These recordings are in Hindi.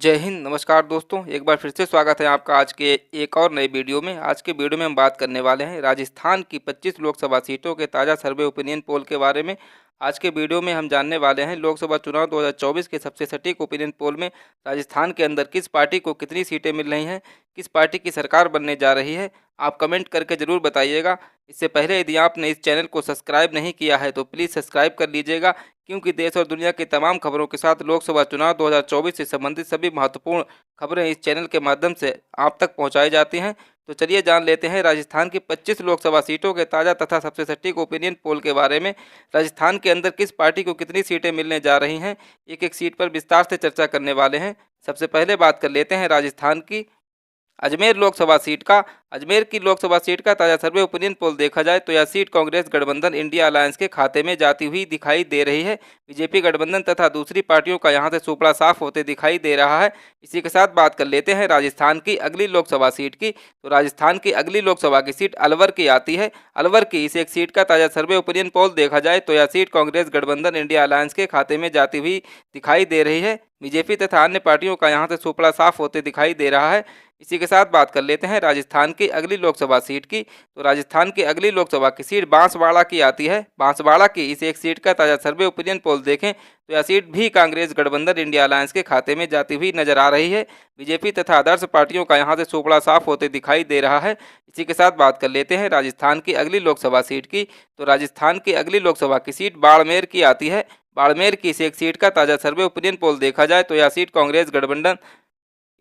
जय हिंद। नमस्कार दोस्तों, एक बार फिर से स्वागत है आपका आज के एक और नए वीडियो में। आज के वीडियो में हम बात करने वाले हैं राजस्थान की 25 लोकसभा सीटों के ताज़ा सर्वे ओपिनियन पोल के बारे में। आज के वीडियो में हम जानने वाले हैं लोकसभा चुनाव 2024 के सबसे सटीक ओपिनियन पोल में राजस्थान के अंदर किस पार्टी को कितनी सीटें मिल रही हैं, किस पार्टी की सरकार बनने जा रही है। आप कमेंट करके ज़रूर बताइएगा। इससे पहले यदि आपने इस चैनल को सब्सक्राइब नहीं किया है तो प्लीज़ सब्सक्राइब कर लीजिएगा, क्योंकि देश और दुनिया की तमाम खबरों के साथ लोकसभा चुनाव 2024 से संबंधित सभी महत्वपूर्ण खबरें इस चैनल के माध्यम से आप तक पहुंचाई जाती हैं। तो चलिए जान लेते हैं राजस्थान की 25 लोकसभा सीटों के ताज़ा तथा सबसे सटीक ओपिनियन पोल के बारे में। राजस्थान के अंदर किस पार्टी को कितनी सीटें मिलने जा रही हैं, एक एक सीट पर विस्तार से चर्चा करने वाले हैं। सबसे पहले बात कर लेते हैं राजस्थान की अजमेर लोकसभा सीट का। अजमेर की लोकसभा सीट का ताज़ा सर्वे ओपिनियन पोल देखा जाए तो यह सीट कांग्रेस गठबंधन इंडिया अलायंस के खाते में जाती हुई दिखाई दे रही है। बीजेपी गठबंधन तथा दूसरी पार्टियों का यहां से सुपड़ा साफ होते दिखाई दे रहा है। इसी के साथ बात कर लेते हैं राजस्थान की अगली लोकसभा सीट की। तो राजस्थान की अगली लोकसभा की सीट अलवर की आती है। अलवर की इस एक सीट का ताज़ा सर्वे ओपिनियन पोल देखा जाए तो यह सीट कांग्रेस गठबंधन इंडिया अलायंस के खाते में जाती हुई दिखाई दे रही है। बीजेपी तथा अन्य पार्टियों का यहां से सुपड़ा साफ होते दिखाई दे रहा है। इसी के साथ बात कर लेते हैं राजस्थान की अगली लोकसभा सीट की। तो राजस्थान की अगली लोकसभा की सीट बांसवाड़ा की आती है। बांसवाड़ा की इस एक सीट का ताज़ा सर्वे ओपिनियन पोल देखें तो यह सीट भी कांग्रेस गठबंधन इंडिया अलायंस के खाते में जाती हुई नजर आ रही है। बीजेपी तथा आदर्श पार्टियों का यहां से सुपड़ा साफ होते दिखाई दे रहा है। इसी के साथ बात कर लेते हैं राजस्थान की अगली लोकसभा सीट की। तो राजस्थान की अगली लोकसभा की सीट बाड़मेर की आती है। बाड़मेर की इस एक सीट का ताज़ा सर्वे ओपिनियन पोल देखा जाए तो यह सीट कांग्रेस गठबंधन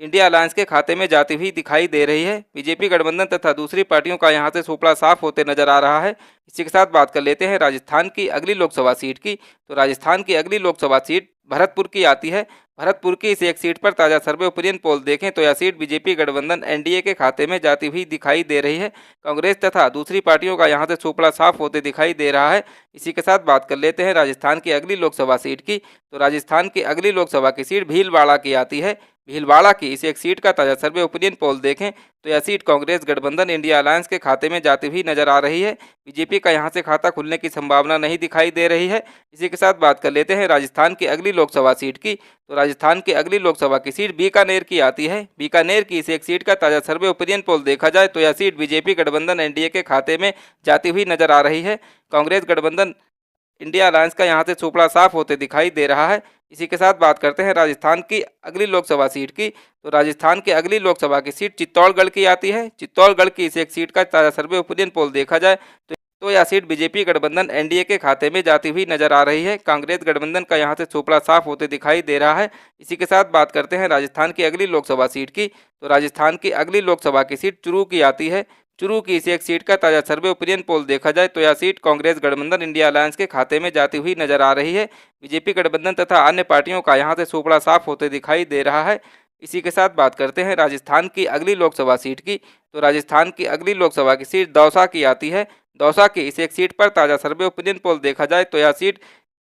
इंडिया अलायंस के खाते में जाती हुई दिखाई दे रही है। बीजेपी गठबंधन तथा दूसरी पार्टियों का यहां से सुपड़ा साफ होते नजर आ रहा है। इसी के साथ बात कर लेते हैं राजस्थान की अगली लोकसभा सीट की। तो राजस्थान की अगली लोकसभा सीट भरतपुर की आती है। भरतपुर की इस एक सीट पर ताज़ा सर्वे ओपिनियन पोल देखें तो यह सीट बीजेपी गठबंधन एनडीए के खाते में जाती हुई दिखाई दे रही है। कांग्रेस तथा दूसरी पार्टियों का यहां से सुपड़ा साफ होते दिखाई दे रहा है। इसी के साथ बात कर लेते हैं राजस्थान की अगली लोकसभा सीट की। तो राजस्थान की अगली लोकसभा की सीट भीलवाड़ा की आती है। भीलवाड़ा की इस एक सीट का ताज़ा सर्वे ओपिनियन पोल देखें तो यह सीट कांग्रेस गठबंधन इंडिया अलायंस के खाते में जाती हुई नजर आ रही है। बीजेपी का यहां से खाता खुलने की संभावना नहीं दिखाई दे रही है। इसी के साथ बात कर लेते हैं राजस्थान की अगली लोकसभा सीट की। तो राजस्थान की अगली लोकसभा की सीट बीकानेर की आती है। बीकानेर की इस एक सीट का ताज़ा सर्वे ओपिनियन पोल देखा जाए तो यह सीट बीजेपी गठबंधन एनडीए के खाते में जाती हुई नजर आ रही है। कांग्रेस गठबंधन इंडिया अलायंस का यहां से सुपड़ा साफ होते दिखाई दे रहा है। इसी के साथ बात करते हैं राजस्थान की अगली लोकसभा सीट की। तो राजस्थान की अगली लोकसभा की सीट चित्तौड़गढ़ की आती है। चित्तौड़गढ़ की इस एक सीट का ताज़ा सर्वे ओपिनियन पोल देखा जाए तो यह सीट बीजेपी गठबंधन एनडीए के खाते में जाती हुई नजर आ रही है। कांग्रेस गठबंधन का यहां से सुपड़ा साफ होते दिखाई दे रहा है। इसी के साथ बात करते हैं राजस्थान की अगली लोकसभा सीट की। तो राजस्थान की अगली लोकसभा की सीट चुरू की आती है। चुरू की इस एक सीट का ताज़ा सर्वे ओपिनियन पोल देखा जाए तो यह सीट कांग्रेस गठबंधन इंडिया अलायंस के खाते में जाती हुई नजर आ रही है। बीजेपी गठबंधन तथा अन्य पार्टियों का यहां से सुपड़ा साफ होते दिखाई दे रहा है। इसी के साथ बात करते हैं राजस्थान की अगली लोकसभा सीट की। तो राजस्थान की अगली लोकसभा की सीट दौसा की आती है। दौसा की इस एक सीट पर ताज़ा सर्वे ओपिनियन पोल देखा जाए तो यह सीट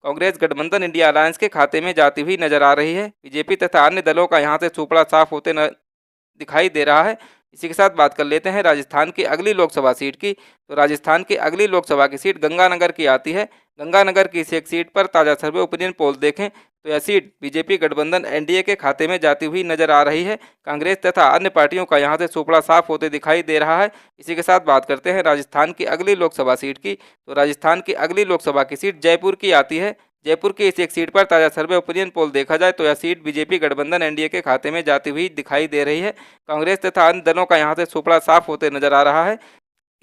कांग्रेस गठबंधन इंडिया अलायंस के खाते में जाती हुई नजर आ रही है। बीजेपी तथा अन्य दलों का यहां से सुपड़ा साफ होते दिखाई दे रहा है। इसी के साथ बात कर लेते हैं राजस्थान की अगली लोकसभा सीट की। तो राजस्थान की अगली लोकसभा की सीट गंगानगर की आती है। गंगानगर की इस एक सीट पर ताज़ा सर्वे ओपिनियन पोल देखें तो यह सीट बीजेपी गठबंधन एनडीए के खाते में जाती हुई नजर आ रही है। कांग्रेस तथा अन्य पार्टियों का यहां से सुपड़ा साफ होते दिखाई दे रहा है। इसी के साथ बात करते हैं राजस्थान की अगली लोकसभा सीट की। तो राजस्थान की अगली लोकसभा की सीट जयपुर की आती है। जयपुर की इस एक सीट पर ताज़ा सर्वे ओपिनियन पोल देखा जाए तो यह सीट बीजेपी गठबंधन एनडीए के खाते में जाती हुई दिखाई दे रही है। कांग्रेस तथा अन्य दलों का यहां से सुपड़ा साफ होते नजर आ रहा है।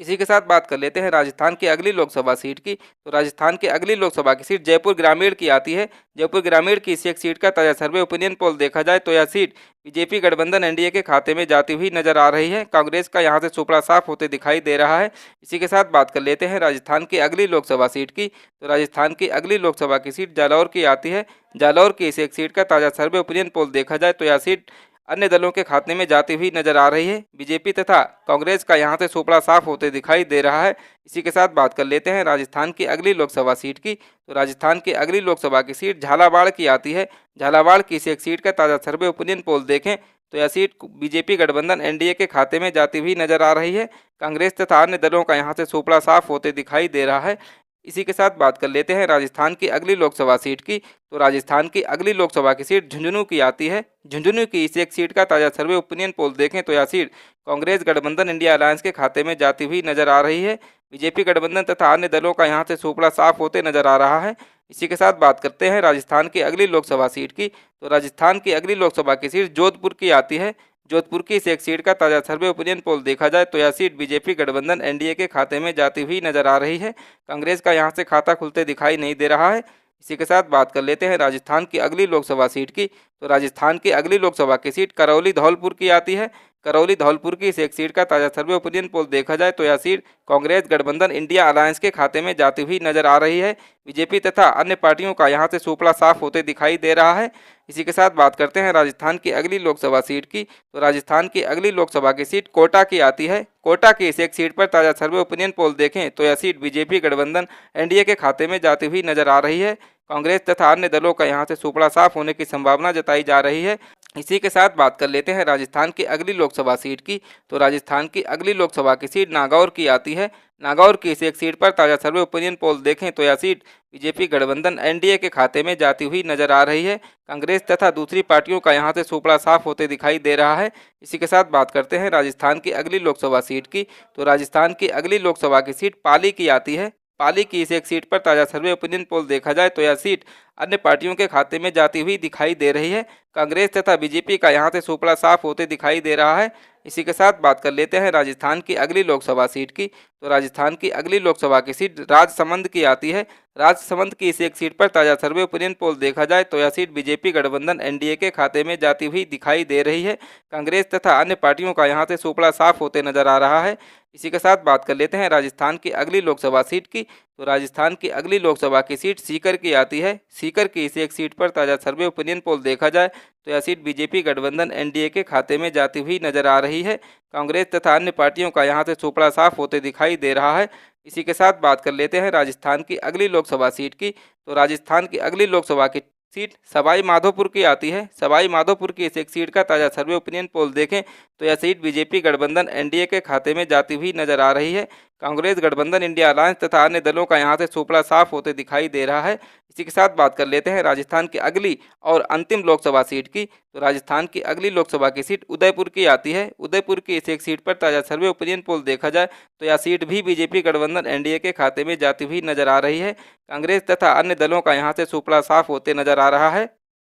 इसी के साथ बात कर लेते हैं राजस्थान की अगली लोकसभा सीट की। तो राजस्थान की अगली लोकसभा की सीट जयपुर ग्रामीण की आती है। जयपुर ग्रामीण की इस एक सीट का ताज़ा सर्वे ओपिनियन पोल देखा जाए तो यह सीट बीजेपी गठबंधन एनडीए के खाते में जाती हुई नजर आ रही है। कांग्रेस का यहां से सुपड़ा साफ होते दिखाई दे रहा है। इसी के साथ बात कर लेते हैं राजस्थान की अगली लोकसभा सीट की। तो राजस्थान की अगली लोकसभा की सीट जालौर की आती है। जालौर की इस एक सीट का ताज़ा सर्वे ओपिनियन पोल देखा जाए तो यह सीट अन्य दलों के खाते में जाती हुई नजर आ रही है। बीजेपी तथा कांग्रेस का यहां से सुपड़ा साफ होते दिखाई दे रहा है। इसी के साथ बात कर लेते हैं राजस्थान की अगली लोकसभा सीट की। तो राजस्थान की अगली लोकसभा की सीट झालावाड़ की आती है। झालावाड़ की इस एक सीट का ताज़ा सर्वे ओपिनियन पोल देखें तो यह सीट बीजेपी गठबंधन एनडीए के खाते में जाती हुई नजर आ रही है। कांग्रेस तथा अन्य दलों का यहां से सुपड़ा साफ होते दिखाई दे रहा है। इसी के साथ बात कर लेते हैं राजस्थान की अगली लोकसभा सीट की। तो राजस्थान की अगली लोकसभा की सीट झुंझुनू की आती है। झुंझुनू की इस एक सीट का ताज़ा सर्वे ओपिनियन पोल देखें तो यह सीट कांग्रेस गठबंधन इंडिया अलायंस के खाते में जाती हुई नजर आ रही है। बीजेपी गठबंधन तथा अन्य दलों का यहां से सुपड़ा साफ होते नजर आ रहा है। इसी के साथ बात करते हैं राजस्थान की अगली लोकसभा सीट की। तो राजस्थान की अगली लोकसभा की सीट जोधपुर की आती है। जोधपुर की इस एक सीट का ताज़ा सर्वे ओपिनियन पोल देखा जाए तो यह सीट बीजेपी गठबंधन एनडीए के खाते में जाती हुई नजर आ रही है। कांग्रेस का यहां से खाता खुलते दिखाई नहीं दे रहा है। इसी के साथ बात कर लेते हैं राजस्थान की अगली लोकसभा सीट की। तो राजस्थान की अगली लोकसभा की सीट करौली धौलपुर की आती है। करौली धौलपुर की इस एक सीट का ताज़ा सर्वे ओपिनियन पोल देखा जाए तो यह सीट कांग्रेस गठबंधन इंडिया अलायंस के खाते में जाती हुई नजर आ रही है। बीजेपी तथा अन्य पार्टियों का यहां से सुपड़ा साफ होते दिखाई दे रहा है। इसी के साथ बात करते हैं राजस्थान की अगली लोकसभा सीट की। तो राजस्थान की अगली लोकसभा की सीट कोटा की आती है। कोटा की इस एक सीट पर ताज़ा सर्वे ओपिनियन पोल देखें तो यह सीट बीजेपी गठबंधन एनडीए के खाते में जाती हुई नजर आ रही है। कांग्रेस तथा अन्य दलों का यहां से सुपड़ा साफ होने की संभावना जताई जा रही है। इसी के साथ बात कर लेते हैं राजस्थान की अगली लोकसभा सीट की। तो राजस्थान की अगली लोकसभा की सीट नागौर की आती है। नागौर की इस एक सीट पर ताज़ा सर्वे ओपिनियन पोल देखें तो यह सीट बीजेपी गठबंधन एनडीए के खाते में जाती हुई नजर आ रही है। कांग्रेस तथा दूसरी पार्टियों का यहां से सुपड़ा साफ होते दिखाई दे रहा है। इसी के साथ बात करते हैं राजस्थान की अगली लोकसभा सीट की। तो राजस्थान की अगली लोकसभा की सीट पाली की आती है। पाली की इस एक सीट पर ताज़ा सर्वे ओपिनियन पोल देखा जाए तो यह सीट अन्य पार्टियों के खाते में जाती हुई दिखाई दे रही है। कांग्रेस तथा बीजेपी का यहां से सुपड़ा साफ होते दिखाई दे रहा है। इसी के साथ बात कर लेते हैं राजस्थान की अगली लोकसभा सीट की। तो राजस्थान की अगली लोकसभा की सीट राजसमंद की आती है। राजसमंद की इस एक सीट पर ताज़ा सर्वे ओपिनियन पोल देखा जाए तो यह सीट बीजेपी गठबंधन एनडीए के खाते में जाती हुई दिखाई दे रही है। कांग्रेस तथा अन्य पार्टियों का यहां से सुपड़ा साफ होते नजर आ रहा है। इसी के साथ बात कर लेते हैं राजस्थान की अगली लोकसभा सीट की। तो राजस्थान की अगली लोकसभा की सीट सीकर की आती है। सीकर की इस एक सीट पर ताज़ा सर्वे ओपिनियन पोल देखा जाए तो यह सीट बीजेपी गठबंधन एनडीए के खाते में जाती हुई नजर आ रही है। कांग्रेस तथा अन्य पार्टियों का यहां से सुपड़ा साफ होते दिखाई दे रहा है। इसी के साथ बात कर लेते हैं राजस्थान की अगली लोकसभा सीट की। तो राजस्थान की अगली लोकसभा की सीट सवाई माधोपुर की आती है। सवाई माधोपुर की इस एक सीट का ताज़ा सर्वे ओपिनियन पोल देखें तो यह सीट बीजेपी गठबंधन एनडीए के खाते में जाती हुई नजर आ रही है। कांग्रेस गठबंधन इंडिया अलायंस तथा अन्य दलों का यहां से सुपड़ा साफ होते दिखाई दे रहा है। इसी के साथ बात कर लेते हैं राजस्थान की अगली और अंतिम लोकसभा सीट की। तो राजस्थान की अगली लोकसभा की सीट उदयपुर की आती है। उदयपुर की इस एक सीट पर ताज़ा सर्वे ओपिनियन पोल देखा जाए तो यह सीट भी बीजेपी गठबंधन एनडीए के खाते में जाती हुई नजर आ रही है। कांग्रेस तथा अन्य दलों का यहां से सुपड़ा साफ होते नजर आ रहा है।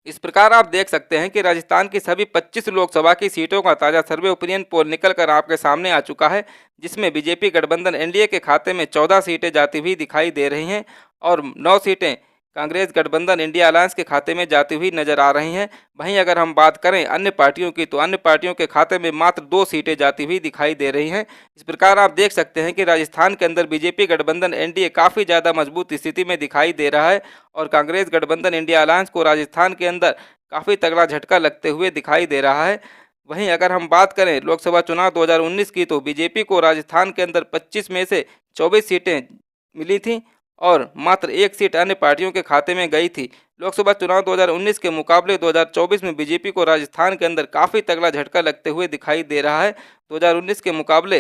इस प्रकार आप देख सकते हैं कि राजस्थान की सभी 25 लोकसभा की सीटों का ताज़ा सर्वे ओपिनियन पोल निकल कर आपके सामने आ चुका है, जिसमें बीजेपी गठबंधन एनडीए के खाते में 14 सीटें जाती हुई दिखाई दे रही हैं और 9 सीटें कांग्रेस गठबंधन इंडिया अलायंस के खाते में जाती हुई नजर आ रही हैं। वहीं अगर हम बात करें अन्य पार्टियों की तो अन्य पार्टियों के खाते में मात्र 2 सीटें जाती हुई दिखाई दे रही हैं। इस प्रकार आप देख सकते हैं कि राजस्थान के अंदर बीजेपी गठबंधन एनडीए काफ़ी ज़्यादा मजबूत स्थिति में दिखाई दे रहा है और कांग्रेस गठबंधन इंडिया अलायंस को राजस्थान के अंदर काफ़ी तगड़ा झटका लगते हुए दिखाई दे रहा है। वहीं अगर हम बात करें लोकसभा चुनाव 2019 की तो बीजेपी को राजस्थान के अंदर 25 में से 24 सीटें मिली थीं और मात्र 1 सीट अन्य पार्टियों के खाते में गई थी। लोकसभा चुनाव 2019 के मुकाबले 2024 में बीजेपी को राजस्थान के अंदर काफ़ी तगड़ा झटका लगते हुए दिखाई दे रहा है। 2019 के मुकाबले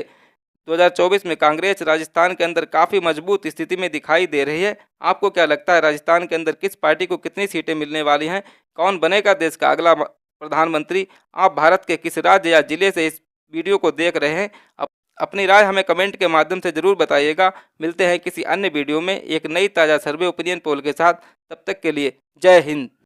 2024 में कांग्रेस राजस्थान के अंदर काफ़ी मजबूत स्थिति में दिखाई दे रही है। आपको क्या लगता है राजस्थान के अंदर किस पार्टी को कितनी सीटें मिलने वाली हैं? कौन बनेगा देश का अगला प्रधानमंत्री? आप भारत के किस राज्य या जिले से इस वीडियो को देख रहे हैं? अपनी राय हमें कमेंट के माध्यम से ज़रूर बताइएगा। मिलते हैं किसी अन्य वीडियो में एक नई ताज़ा सर्वे ओपिनियन पोल के साथ। तब तक के लिए जय हिंद।